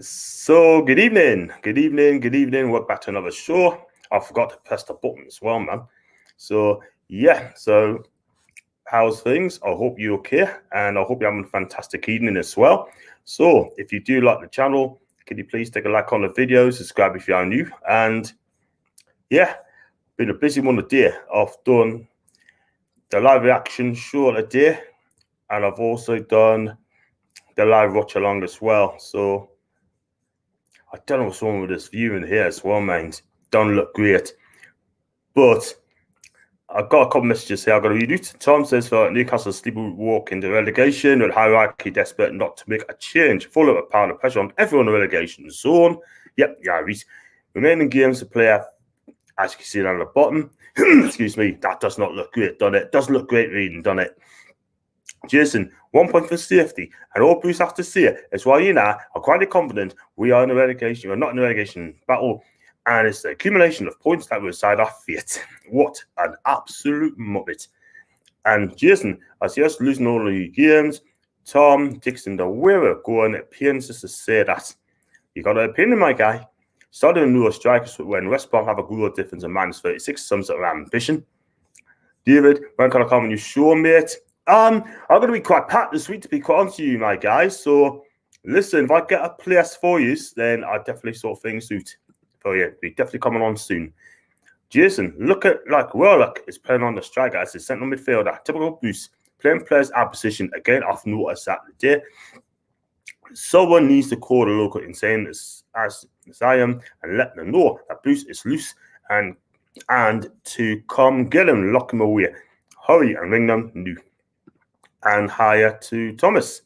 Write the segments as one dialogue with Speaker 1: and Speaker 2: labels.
Speaker 1: So, good evening. Welcome back to another show. I forgot to press the button as well, man. So, how's things? I hope you're okay, and I hope you're having a fantastic evening as well. So, if you do like the channel, can you please take a like on the video, subscribe if you are new, and been a busy one today. I've done the live reaction show today, and I've also done the live watch along as well. So, I don't know what's wrong with this viewing here as well, man. Don't look great. But I've got a couple messages here I've got to read out. Tom says for Newcastle sleepwalk into relegation with hierarchy desperate not to make a change. Full of a pound of pressure on everyone in the relegation zone. Yep, Reese. Remaining games to play, as you can see down the bottom. Excuse me, that does not look great, doesn't it? Doesn't look great reading, doesn't it? Jason, 1 point for safety. And all Bruce has to say is why you now are quite confident we are in a relegation, we're not in a relegation battle, and it's the accumulation of points that will decide our fate. What an absolute muppet. And Jason, I see us losing all the games. Tom, Dixon, the way we're going, it pains us to say that. You got an opinion, my guy. Starting a new strikers when West Brom have a goal difference of minus 36, some sort of ambition. David, when can I come on your show, mate? I'm going to be quite packed this week, to be quite honest with you, my guys. So, listen, if I get a place for you, then I'll definitely sort things out for you. Be definitely coming on soon. Jason, look at, Warlock is playing on the striker as a central midfielder. Typical Bruce. Playing players out of position. Again, I've noticed that today. Someone needs to call the local insane as I am and let them know that Bruce is loose and to come get him, lock him away. Hurry and ring them new. And hire to Thomas.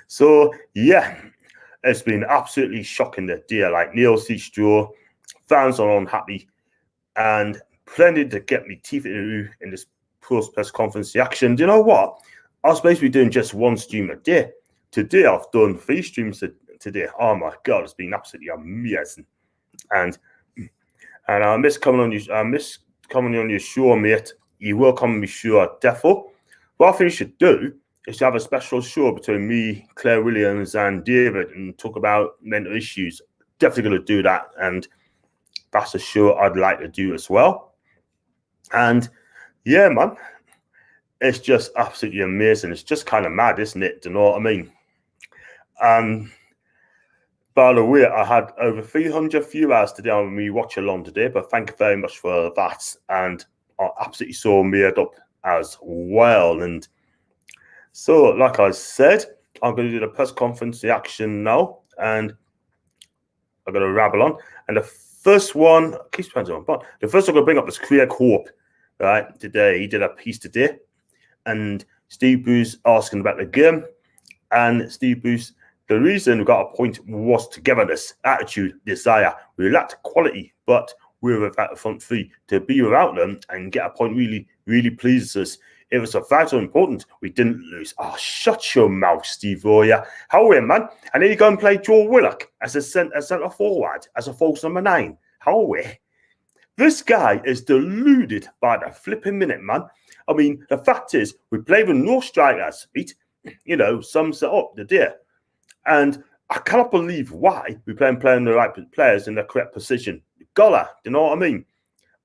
Speaker 1: So, it's been absolutely shocking that day. Like Neil Seach draw, fans are unhappy, and plenty to get me teeth into in this post press conference reaction. Do you know what? I was supposed to be doing just one stream a day. Today, I've done 3 streams today. Oh my God, it's been absolutely amazing. And I miss coming on your show, mate. You will come on my show, defo. What I think you should do is to have a special show between me, Claire Williams, and David and talk about mental issues. Definitely going to do that. And that's a show I'd like to do as well. And yeah, man, it's just absolutely amazing. It's just kind of mad, isn't it? Do you know what I mean? By the way, I had over 300 viewers today on me watch along today, but thank you very much for that. And I absolutely so made up as well. And so, like I said, I'm going to do the press conference reaction now, and I'm going to rabble on. And the first one, the first one I'm going to bring up is Craig Hope. Right, today he did a piece today, and Steve Bruce asking about the game, and Steve Bruce, the reason we got a point was togetherness, attitude, desire. We lacked quality, but we were without the front three. To be without them and get a point really pleases us. It was a vital important. We didn't lose. Oh, shut your mouth, Steve Royer. How are we, man? And then you go and play Joe Willock as a centre forward, as a false number 9. How are we? This guy is deluded by the flipping minute, man. I mean, the fact is, we played with no strikers, right? You know, some set up the day. And I cannot believe why we playing the right players in the correct position. Golla, do you know what I mean?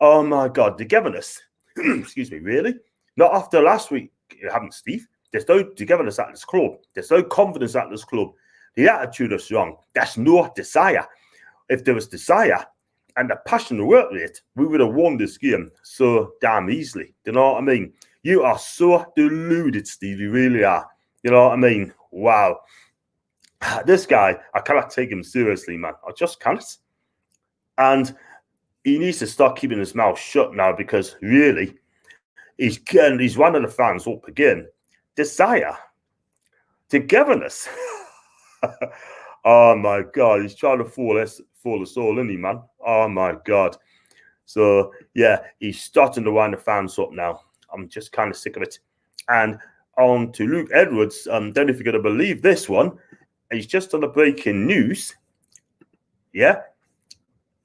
Speaker 1: Oh my God, togetherness. Excuse me, really? Not after last week, you haven't, Steve. There's no togetherness at this club. There's no confidence at this club. The attitude is wrong. There's no desire. If there was desire and the passion to work rate, we would have won this game so damn easily. Do you know what I mean? You are so deluded, Steve. You really are. You know what I mean? Wow. This guy, I cannot take him seriously, man. I just can't. And he needs to start keeping his mouth shut now, because really, he's winding the fans up again. Desire. Togetherness. Oh my God, he's trying to fool us all, isn't he, man? Oh my God. So yeah, he's starting to wind the fans up now. I'm just kind of sick of it. And on to Luke Edwards. Don't know if you're going to believe this one. He's just on the breaking news. Yeah.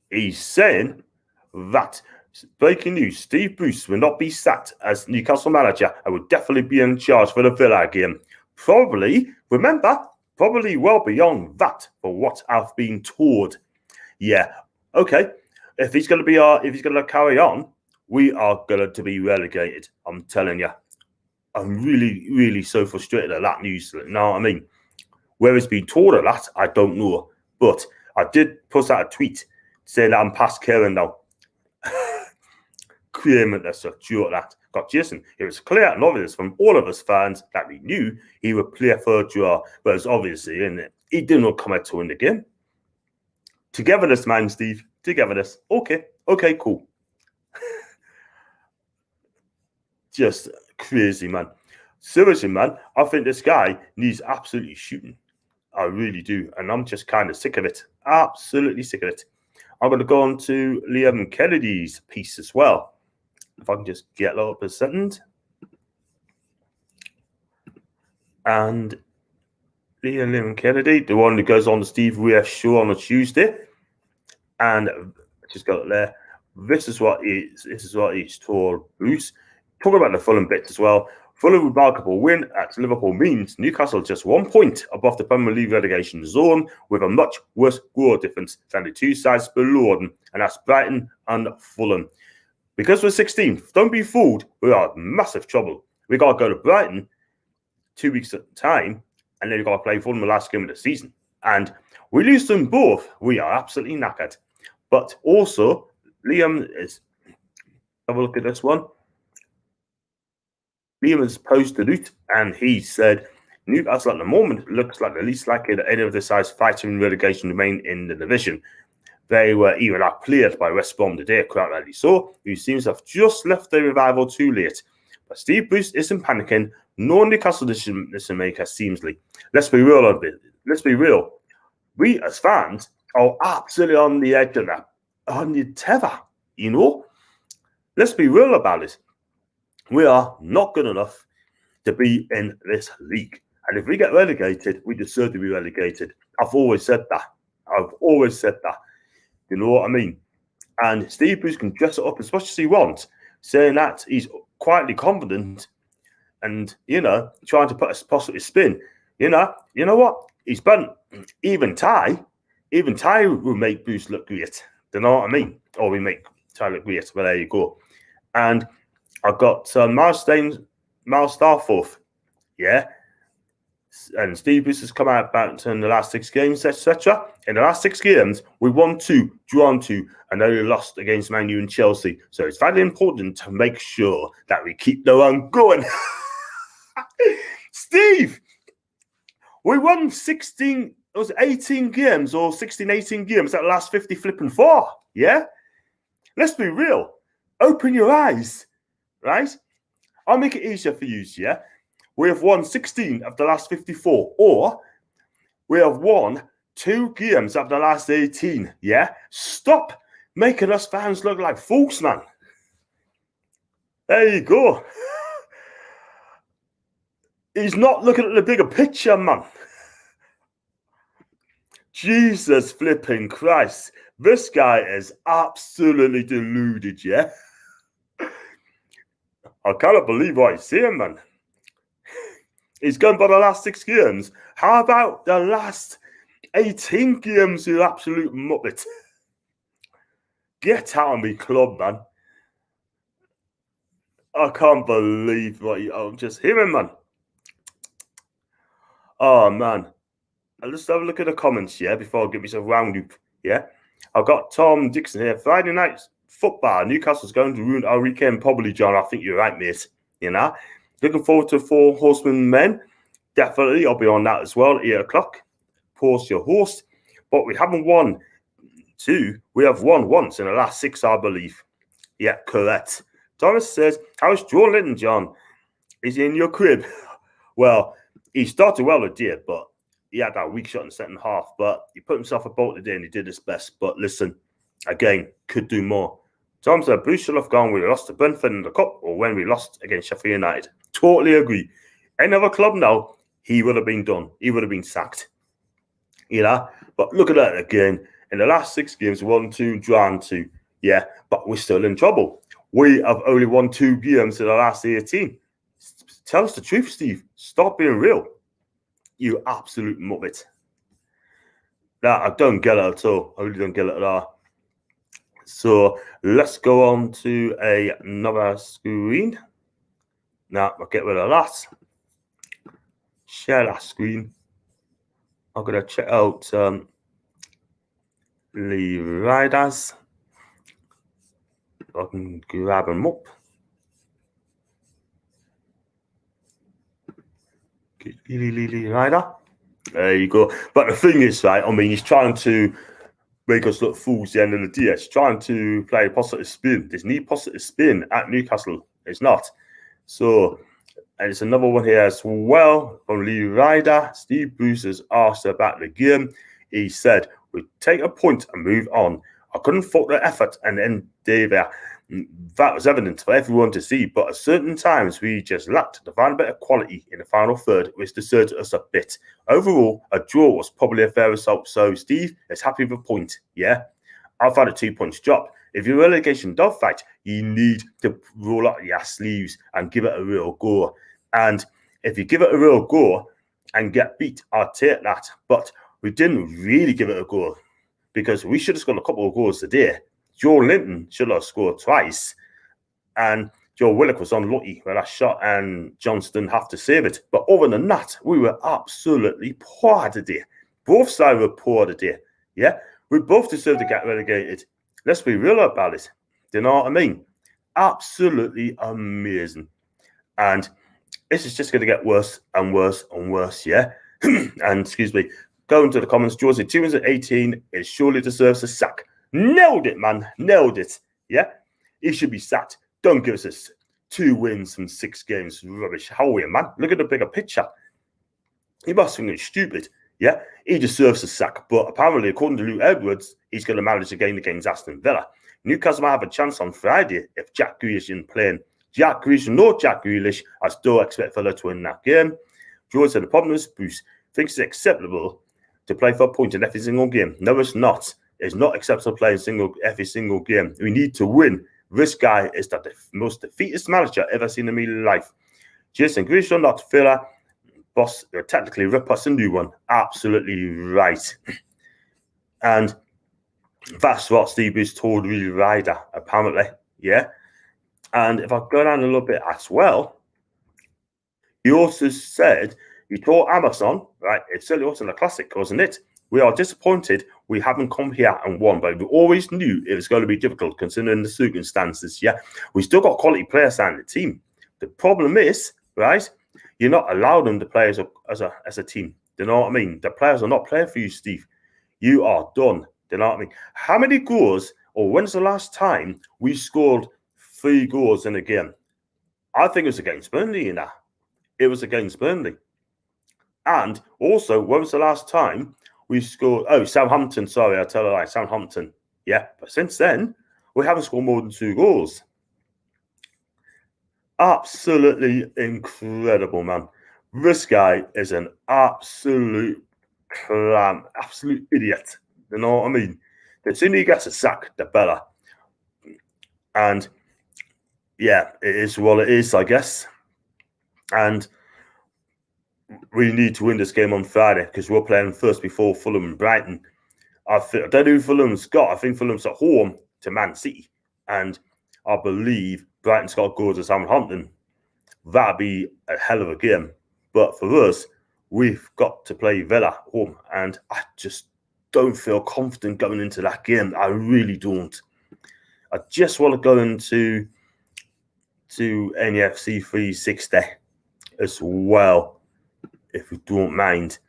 Speaker 1: He's saying that, breaking news, Steve Bruce will not be sacked as Newcastle manager and will definitely be in charge for the Villa game. Probably, remember, probably well beyond that for what I've been told. Yeah, okay. If he's going to carry on, we are going to be relegated. I'm telling you. I'm really, really so frustrated at that news. You know what I mean? Where it's been told of that, I don't know. But I did post out a tweet saying that I'm past caring now. Claiming that's a joke that. Got Jason, it was clear and obvious from all of us fans that we knew he would play for a draw, but it's obviously in it. He did not come out to win the game. Togetherness, man, Steve. Togetherness. Okay, cool. Just crazy, man. Seriously, man, I think this guy needs absolutely shooting. I really do. And I'm just kind of sick of it. Absolutely sick of it. I'm going to go on to Liam Kennedy's piece as well. If I can just get that up a second. And Liam Kennedy, the one who goes on the Steve Weir show on a Tuesday. And just got it there. This is what he's told Bruce. Talk about the Fulham bits as well. Fulham remarkable win at Liverpool means Newcastle just 1 point above the Premier League relegation zone with a much worse goal difference than the two sides below them, and that's Brighton and Fulham. Because we're 16th, don't be fooled, we are in massive trouble. We got to go to Brighton 2 weeks at a time, and then we got to play Fulham the last game of the season. And we lose them both, we are absolutely knackered. But also, Liam is, have a look at this one. Liam has posted it, and he said, Newcastle at the moment looks like the least likely that any of the sides fighting relegation remain in the division. They were even outplayed by West Brom today, quite rightly so, who seems to have just left the revival too late. But Steve Bruce isn't panicking, no Newcastle decision maker seemsly. Let's be real a bit. Let's be real. We as fans are absolutely on the edge of that, on the tether, you know? Let's be real about it. We are not good enough to be in this league. And if we get relegated, we deserve to be relegated. I've always said that. You know what I mean? And Steve Bruce can dress it up as much as he wants, saying that he's quietly confident and, you know, trying to put a positive spin. You know what? He's been even Ty will make Bruce look great. You know what I mean? Or we make Ty look great. Well, there you go. And I've got Miles Starforth, yeah, and Steve Bruce has come out about in the last 6 games, etc. In the last 6 games, we won 2, drawn 2, and only lost against Man U and Chelsea. So it's very important to make sure that we keep the run going. Steve, we won 18 games or 16, 18 games at the last 50 flipping 4, yeah? Let's be real. Open your eyes, right? I'll make it easier for you, yeah? We have won 16 of the last 54, or we have won 2 games of the last 18, yeah? Stop making us fans look like fools, man. There you go. He's not looking at the bigger picture, man. Jesus flipping Christ. This guy is absolutely deluded, yeah? I cannot believe what he's saying, man. He's gone by the last 6 games. How about the last 18 games, you absolute muppet? Get out of me club, man. I can't believe what I'm just hearing, man. Oh, man. I'll just have a look at the comments, yeah, before I give myself a round loop, yeah? I've got Tom Dixon here. Friday night football. Newcastle's going to ruin our weekend, probably, John. I think you're right, mate. You know? Looking forward to 4 Horsemen Men. Definitely, I'll be on that as well at 8 o'clock. Pause your host. But we haven't won 2. We have won once in the last 6, I believe. Yeah, correct. Thomas says, how's Joe Linton, John? Is he in your crib? Well, he started well today, but he had that weak shot in the second half. But he put himself about today and he did his best. But listen, again, could do more. Tom said, Bruce should have gone when we lost to Brentford in the Cup or when we lost against Sheffield United. Totally agree. Any other club now, he would have been done. He would have been sacked. You know? But look at that again. In the last 6 games, 1, 2, drawn 2. Yeah, but we're still in trouble. We have only won 2 games in the last 18. Tell us the truth, Steve. Stop being real. You absolute muppet. That I don't get it at all. I really don't get it at all. So let's go on to another screen. Now I'll get rid of that. Share that screen. I'm gonna check out the riders. I can grab them up. Rider. There you go. But the thing is, right, I mean, he's trying to make us look fools at the end of the day. He's trying to play positive spin. There's no positive spin at Newcastle. It's not. So, and it's another one here as well from Lee Ryder. Steve Bruce has asked about the game. He said, "We take a point and move on. I couldn't fault the effort and end day there. That was evident for everyone to see, but at certain times we just lacked the final bit of quality in the final third, which deserted us a bit. Overall, a draw was probably a fair result, so Steve is happy with a point, yeah? I've had a 2 points drop. If you're relegation dogfight, you need to roll up your sleeves and give it a real go. And if you give it a real go and get beat, I'll take that. But we didn't really give it a go because we should have scored a couple of goals today. Joe Linton should have scored twice, and Joe Willock was unlucky with that shot, and Johnston have to save it. But other than that, we were absolutely poor today. Both sides were poor today. Yeah, we both deserve to get relegated. Let's be real about it. Do you know what I mean? Absolutely amazing. And this is just going to get worse and worse and worse, yeah? And excuse me, going to the comments, Georgie 218 is surely deserves a sack. Nailed it, man. Nailed it. Yeah? He should be sacked. Don't give us 2 wins from 6 games. Rubbish. How are you, man? Look at the bigger picture. He must think it's stupid. Yeah? He deserves a sack. But apparently, according to Luke Edwards, he's going to manage the game against Aston Villa. Newcastle might have a chance on Friday if Jack Grealish isn't playing. Jack Grealish, I still expect Villa to win that game. George said the problem is Bruce thinks it's acceptable to play for a point in every single game. No, it's not. It's not acceptable to play in every single game. We need to win. This guy is the most defeatist manager I've ever seen in my life. Jason Grealish not Villa. Boss, technically rip us a new one. Absolutely right. And that's what Steve Bruce told Lee Ryder, apparently. Yeah. And if I go down a little bit as well, he also said, he told Amazon, right, it certainly wasn't a classic, wasn't it? We are disappointed we haven't come here and won, but we always knew it was going to be difficult considering the circumstances, yeah? We still got quality players on the team. The problem is, right, you're not allowed them to play as a team. Do you know what I mean? The players are not playing for you, Steve. You are done. Do you know what I mean? How many goals, or when's the last time we scored 3 goals in a game? I think it was against Burnley, you know. It was against Burnley. And also, when was the last time we scored? Oh, Southampton. Sorry, I tell a lie. Southampton. Yeah, but since then, we haven't scored more than 2 goals. Absolutely incredible, man. This guy is an absolute clam, absolute idiot. You know what I mean? The sooner he gets a sack, the better. And yeah, it is what it is, I guess. And we need to win this game on Friday because we're playing first before Fulham and Brighton. I don't know who Fulham's got. I think Fulham's at home to Man City. And I believe Brighton's got to go to Southampton. That'd be a hell of a game. But for us, we've got to play Villa home. And I just don't feel confident going into that game. I really don't. I just want to go into NFC 360 as well, if you don't mind.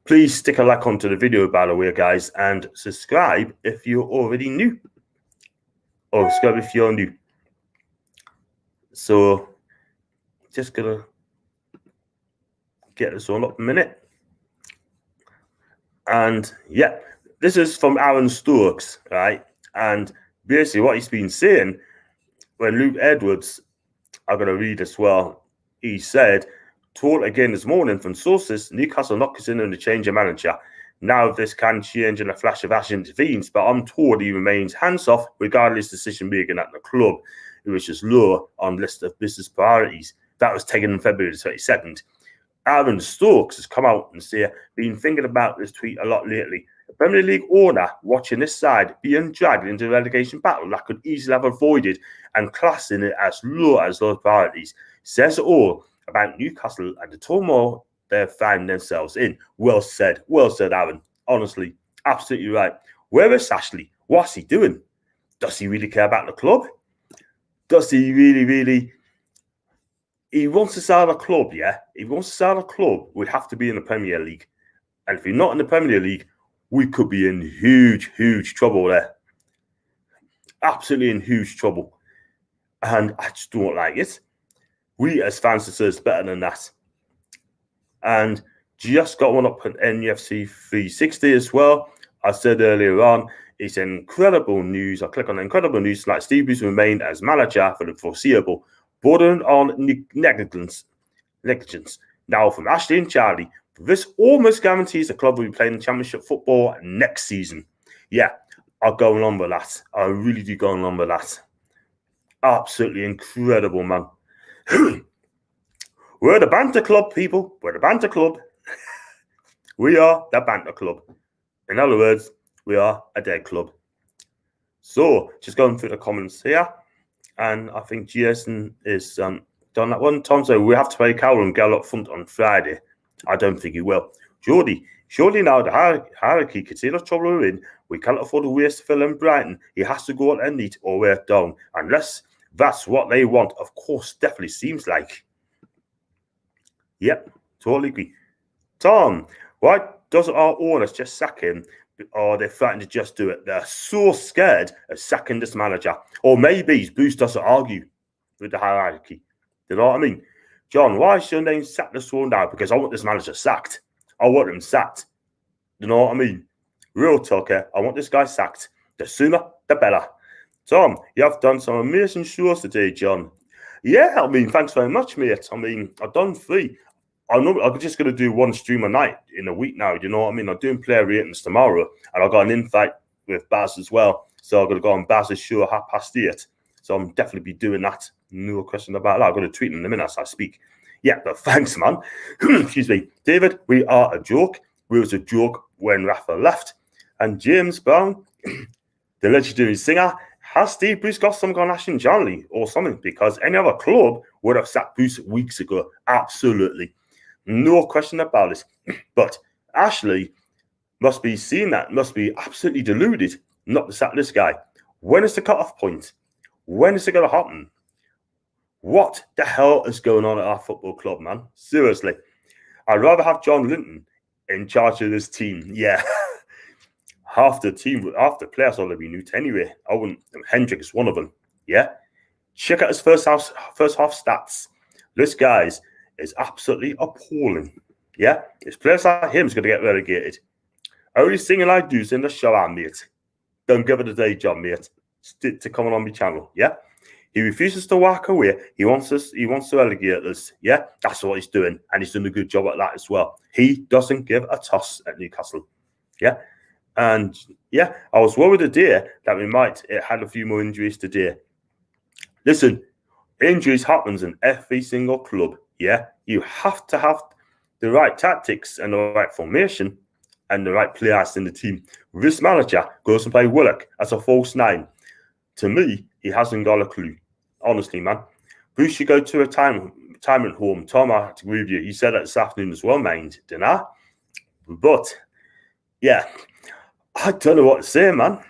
Speaker 1: Please stick a like onto the video, by the way, guys, and subscribe if you're already new. Or subscribe if you're new. So, just gonna get this all up a minute. And yeah, this is from Aaron Stokes, right? And basically what he's been saying, when Luke Edwards, I'm going to read as well, he said, told again this morning from sources, Newcastle not considering the change of manager. Now this can change in a flash of ash intervenes, but I'm told he remains hands-off regardless decision making at the club, which is low on list of business priorities. That was taken on February the 22nd. Aaron Stokes has come out and said, been thinking about this tweet a lot lately. The Premier League owner watching this side being dragged into a relegation battle that could easily have avoided and classing it as low priorities says it all about Newcastle and the turmoil they find themselves in. Well said, Aaron. Honestly, absolutely right. Where is Ashley? What's he doing? Does he really care about the club? Does he really? He wants to sell a club, yeah? If he wants to sell a club, we'd have to be in the Premier League. And if you're not in the Premier League, we could be in huge trouble there. Absolutely in huge trouble. And I just don't like it. We as fans deserve better than that. And just got one up at NFC 360 as well. I said earlier on, it's incredible news. I click on incredible news, like Steve Bruce remained as manager for the foreseeable, bordering on negligence. Now from Ashley and Charlie, this almost guarantees the club will be playing championship football next season. Yeah, I'll go along with that. I really do go along with that. Absolutely incredible, man. We're the banter club, people. We're the banter club. We are the banter club. In other words, we are a dead club. So, just going through the comments here. And I think Jason is done that one. Tom said, we have to play Carroll and Gale up front on Friday. I don't think he will. Jordy, surely now the hierarchy can see the trouble we're in. We can't afford to waste Phil and Brighton. He has to go on elite or we're down. Unless that's what they want. Of course, definitely seems like. Yep, totally agree. Tom, why doesn't our owners just sack him? Or they're threatening to just do it? They're so scared of sacking this manager. Or maybe Bruce doesn't argue with the hierarchy. You know what I mean? John, why should they sack this one now? Because I want this manager sacked. I want him sacked. You know what I mean? Real talk here. I want this guy sacked. The sooner, the better. Tom, you have done some amazing shows today, John. Yeah, I mean, thanks very much, mate. I mean, I've done 3. I'm just going to do 1 stream a night in a week now. You know what I mean? I'm doing player ratings tomorrow, and I've got an invite with Baz as well. So I'm going to go on Baz's show at 8:30. So I'm definitely be doing that. No question about that. I'm going to tweet in a minute as I speak. Yeah, but thanks, man. Excuse me. David, we are a joke. We was a joke when Rafa left. And James Brown, the legendary singer, has Steve Bruce got some National Johnny or something? Because any other club would have sacked Bruce weeks ago. Absolutely. No question about it. But Ashley must be seeing that, must be absolutely deluded not to sack this guy. When is the cut-off point? When is it going to happen? What the hell is going on at our football club, man? Seriously. I'd rather have John Linton in charge of this team. Yeah. half the players will be new to anyway. I wouldn't. Hendrick is one of them. Yeah. Check out his first half stats. This guy's is absolutely appalling. Yeah, his players like him is going to get relegated. Only thing I do is in the shower, mate. Don't give it a day job, mate. Stick to coming on my channel. Yeah, he refuses to walk away. He wants us. He wants to relegate us. Yeah, that's what he's doing, and he's doing a good job at that as well. He doesn't give a toss at Newcastle. Yeah, and yeah, I was worried today that we might had a few more injuries today. Listen, injuries happens in every single club. Yeah, you have to have the right tactics and the right formation and the right players in the team. This manager goes and play Willock as a false 9. To me, he hasn't got a clue. Honestly, man. Bruce should go to a retirement home. Tom, I have to agree with you. He said that this afternoon as well, mind, didn't I? But, yeah, I don't know what to say, man.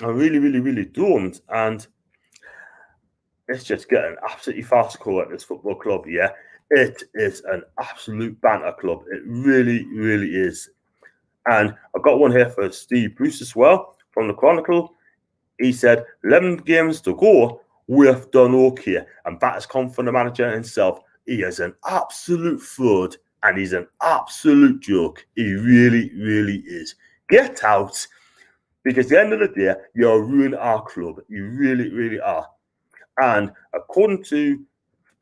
Speaker 1: I really don't. And it's just getting absolutely farcical at this football club, yeah. It is an absolute banter club. It really is. And I've got one here for Steve Bruce as well from the Chronicle. He said, 11 games to go, we've done okay. And that has come from the manager himself. He is an absolute fraud and he's an absolute joke. He really is. Get out. Because at the end of the day, you're ruining our club. You really are. And according to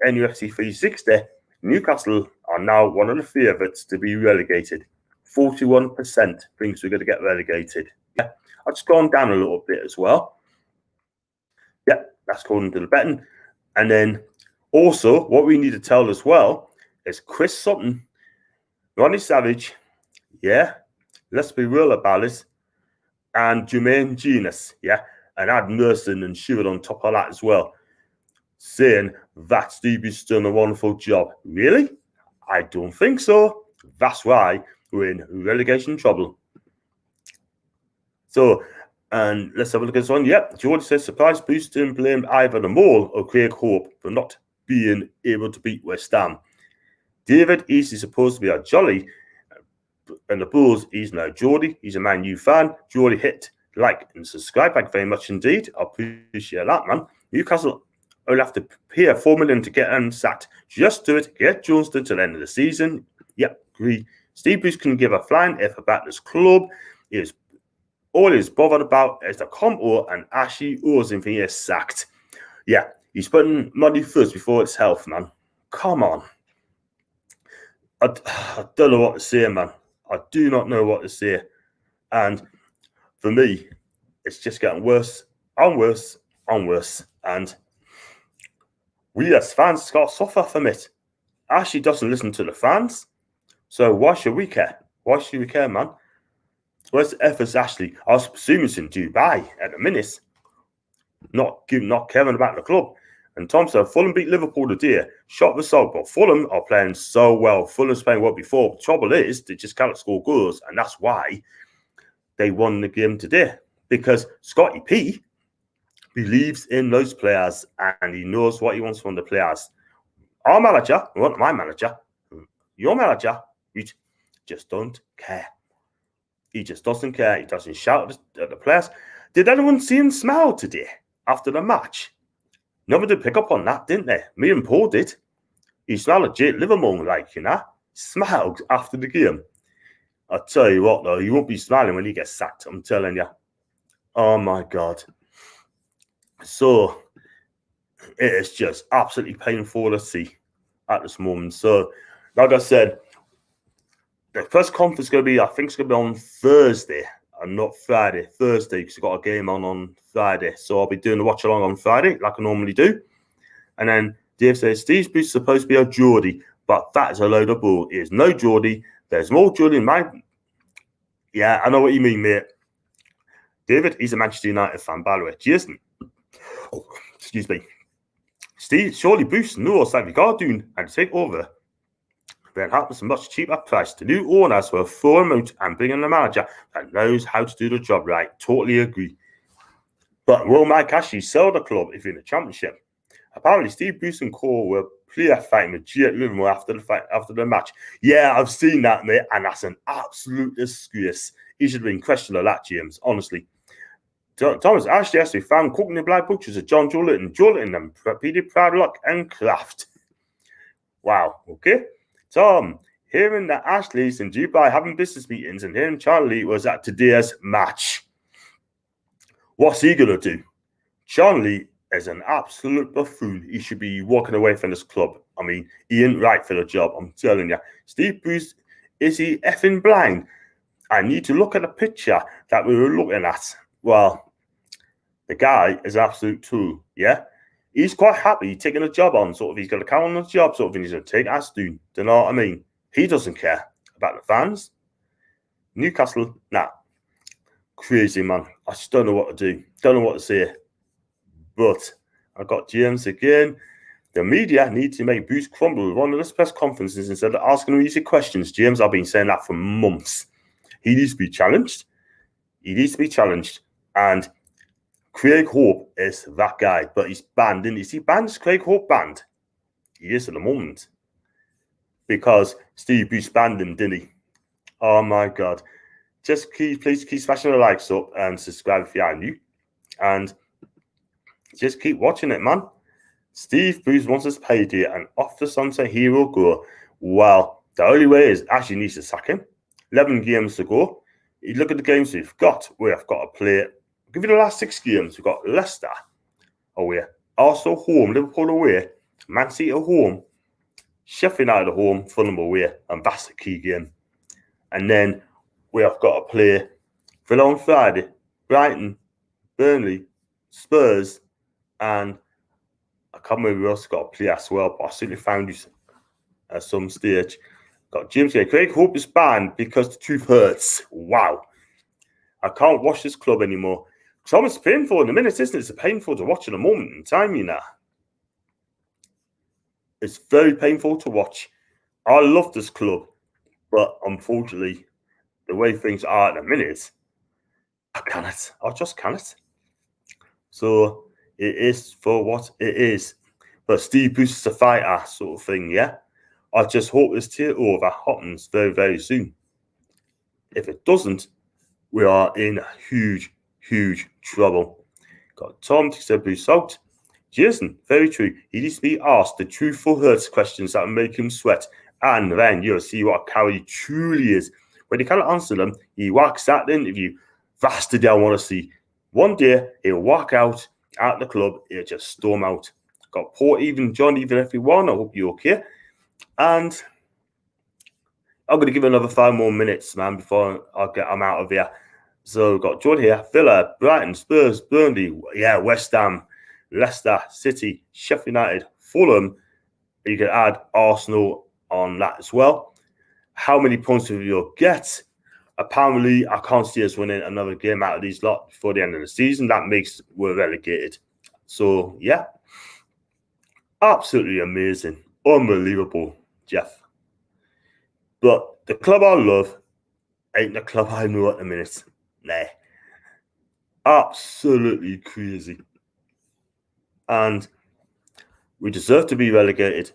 Speaker 1: NFC 360, Newcastle are now one of the favourites to be relegated. 41% thinks we're going to get relegated. Yeah, I've just gone down a little bit as well. Yeah, that's according to the betting. And then also, what we need to tell as well, It's Chris Sutton, Ronnie Savage, yeah, let's be real about this, and Jermaine Genius, yeah, and add Merson and Stewart on top of that as well, saying that Stevie's done a wonderful job. Really? I don't think so. That's why we're in relegation trouble. So, and let's have a look at this one. Yep, George says surprise boost and blamed either the Mole or Craig Hope for not being able to beat West Ham. David East is supposed to be a jolly, and the Bulls, he's no Geordie. He's a Man U fan. Geordie, hit like and subscribe. Thank you very much indeed. I appreciate that, man. Newcastle will have to pay $4 million to get him sacked. Just do it. Get Johnston to the end of the season. Yep, agree. Steve Bruce can give a flying F about this club. All he's bothered about is the compo, and Ashley owes him for he is sacked. Yeah, he's putting money first before it's health, man. Come on. I don't know what to say, man. I do not know what to say. And for me, it's just getting worse and worse and worse. And we as fans got to suffer from it. Ashley doesn't listen to the fans. So why should we care? Why should we care, man? Where's the efforts, Ashley? I was assuming it's in Dubai at the minute. Not caring about the club. And Tom said, Fulham beat Liverpool today. Shot result, but Fulham are playing so well. Fulham's playing well before. The trouble is, they just cannot score goals. And that's why they won the game today. Because Scotty P believes in those players and he knows what he wants from the players. Our manager, not my manager, your manager, he just don't care. He just doesn't care. He doesn't shout at the players. Did anyone see him smile today after the match? Nobody did pick up on that, didn't they? Me and Paul did. He smiled at Jake Livermore, like, you know, smiled after the game. I'll tell you what, though, he won't be smiling when he gets sacked, I'm telling you. Oh, my God. So, it is just absolutely painful to see at this moment. So, like I said, the press conference is going to be, I think it's going to be on Thursday and not Friday. Thursday, because we've got a game on Friday. So I'll be doing the watch along on Friday, like I normally do. And then Dave says, Steve Bruce is supposed to be a Geordie, but that is a load of bull. He is no Geordie. There's more Geordie in my... Yeah, I know what you mean, mate. David, he's a Manchester United fan, by the way. He isn't. Oh, excuse me. Steve, surely Bruce knows that we got to do and take over. Then happens a much cheaper price. The new owners will throw him out and bring in a manager that knows how to do the job right. Totally agree. But will Mike Ashley sell the club if in the championship? Apparently, Steve Bruce and Cole were player fighting with Jake Livermore after the match. Yeah, I've seen that, mate, and that's an absolute disgrace. He should have been questioned a lot, James, honestly. Thomas Ashley has to be found cooking the black butchers of John Jolinton and Peter Proudlock and Kraft. Wow, okay. Tom, hearing that Ashley's in Dubai having business meetings and hearing Charlie was at today's match. What's he going to do? Charlie is an absolute buffoon. He should be walking away from this club. I mean, he ain't right for the job, I'm telling you. Steve Bruce, is he effing blind? I need to look at the picture that we were looking at. Well, the guy is an absolute tool, yeah? He's quite happy taking a job on, sort of. He's got to count on the job, sort of, and he's going to take us do. Do you know what I mean? He doesn't care about the fans. Newcastle, nah. Crazy, man. I just don't know what to do. Don't know what to say. But I got James again. The media need to make Bruce crumble. One of the press conferences instead of asking him easy questions. James, I've been saying that for months. He needs to be challenged. He needs to be challenged. And Craig Hope is that guy, but he's banned, isn't he? Is he banned? Is Craig Hope banned? He is at the moment. Because Steve Bruce banned him, didn't he? Oh my God. Please keep smashing the likes up and subscribe if you are new. And just keep watching it, man. Steve Bruce wants his payday and off the sunset he will go. Well, the only way is Ashley needs to sack him. 11 games to go. You look at the games we've got. We have got to play. Give you the last 6 games. We've got Leicester away, Arsenal home, Liverpool away, Man City at home, Sheffield United at home, Fulham away, and that's the key game. And then we have got to play Villa on Friday, Brighton, Burnley, Spurs, and I can't remember who else got to play as well, but I simply found you. at some stage. Got James here. Craig Hope is banned because the truth hurts. Wow. I can't watch this club anymore. It's almost painful in a minute, isn't it? It's painful to watch in a moment in time, you know. It's very painful to watch. I love this club, but unfortunately, the way things are at the minute, I cannot. I just cannot. So it is for what it is. But Steve Bruce is a fighter sort of thing, yeah? I just hope this takeover happens very, very soon. If it doesn't, we are in huge, huge trouble. Got Tom to say Bruce out. Jason, very true. He needs to be asked the truthful hurts questions that make him sweat. And then you'll see what a coward he truly is. When he cannot answer them, he walks out the interview. That's the day I want to see. One day, he'll walk out at the club. He'll just storm out. Got Paul, even John, even everyone. I hope you're okay. And I'm going to give another 5 more minutes, man, before I'm out of here. So got Jordan here. Villa, Brighton, Spurs, Burnley, yeah, West Ham, Leicester, City, Sheffield United, Fulham. You can add Arsenal on that as well. How many points will you get? Apparently, I can't see us winning another game out of these lot before the end of the season. That makes we're relegated. So, yeah. Absolutely amazing. Unbelievable, Jeff. But the club I love ain't the club I know at the minute. Nah. Absolutely crazy. And we deserve to be relegated.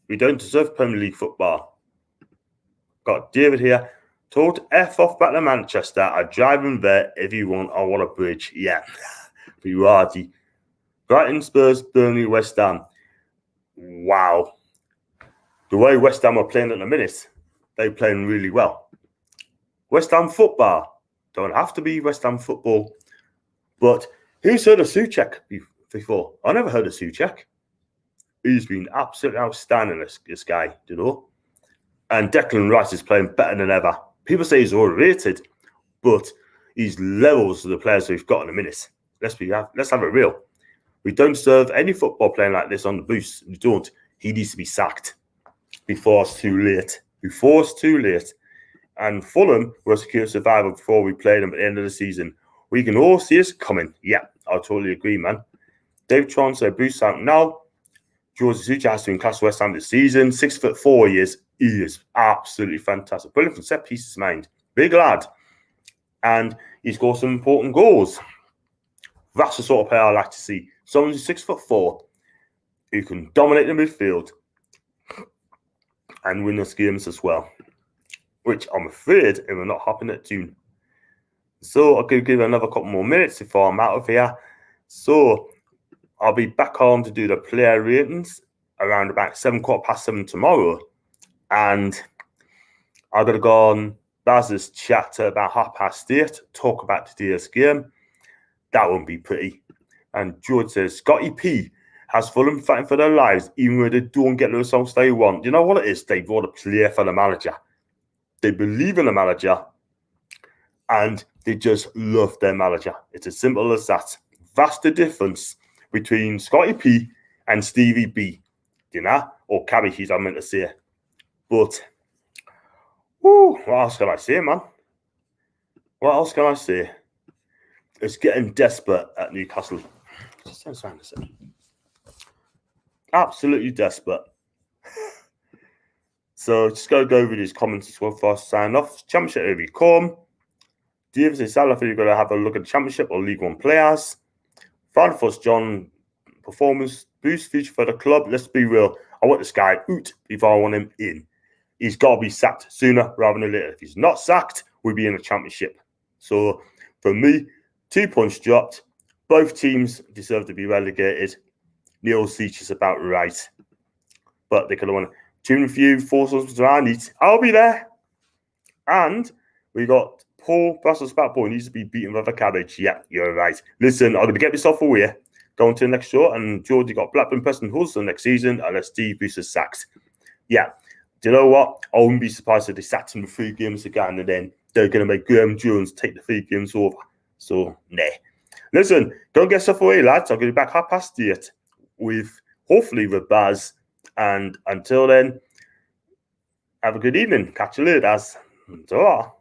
Speaker 1: We don't deserve Premier League football. Got David here. Told F off back to Manchester. I drive him there if you want. I want a bridge. Yeah. Birardi. Brighton, Spurs, Burnley, West Ham. Wow. The way West Ham are playing at the minute, they're playing really well. West Ham football. Don't have to be West Ham football. But who's heard of Souček before? I never heard of Souček. He's been absolutely outstanding, this guy, you know. And Declan Rice is playing better than ever. People say he's overrated, but he's levels to the players we've got in a minute. Let's have it real. We don't serve any football playing like this on the boost. We don't. He needs to be sacked before it's too late. Before it's too late. And Fulham were a secure survival before we played them at the end of the season. We can all see us coming. Yeah, I totally agree, man. Dave Tron said boost out now. George Souček has to be in class West Ham this season. 6'4" he is. He is absolutely fantastic. Brilliant from set pieces mind. Big lad. And he's got some important goals. That's the sort of player I like to see. Someone who's 6'4" who can dominate the midfield and win us games as well. Which I'm afraid it will not happen at June. So I'll give another couple more minutes before I'm out of here. So I'll be back on to do the player ratings around about 7:15 tomorrow. And I'm going to go on Baz's chat at about 8:30, talk about today's game. That won't be pretty. And George says, Scotty P has Fulham fighting for their lives, even though they don't get the results they want. You know what it is? They want to play for the manager. They believe in the manager. And they just love their manager. It's as simple as that. That's the difference between Scotty P and Stevie B. You know? Or Cabbages, I meant to say. But, what else can I say, man? What else can I say? It's getting desperate at Newcastle. Absolutely desperate. So just go over these comments as well before I sign off. Championship every come. David says, I think you're going to have a look at the Championship or League One players. Final thoughts, John. Performance boost future for the club. Let's be real. I want this guy out before I want him in. He's got to be sacked sooner rather than later. If he's not sacked, we'll be in the Championship. So for me, 2 points dropped. Both teams deserve to be relegated. Neil Seach is about right. But they could have won. Tune a few, force us around it. I'll be there. And we got Paul Brussels Bat Boy needs to be beaten with a cabbage. Yeah, you're right. Listen, I'm going to get myself away. Going to the next show. And George, you got Blackburn, Preston, Huddersfield next season. Unless Steve Bruce is sacked. Yeah. Do you know what? I wouldn't be surprised if they sacked him with 3 games again. And then they're going to make Graham Jones take the 3 games over. So, nah. Listen, don't get stuff away, lads. I'm going to be back 8:30 with, hopefully, with Baz. And until then, Have a good evening. Catch you later. Ta-ra.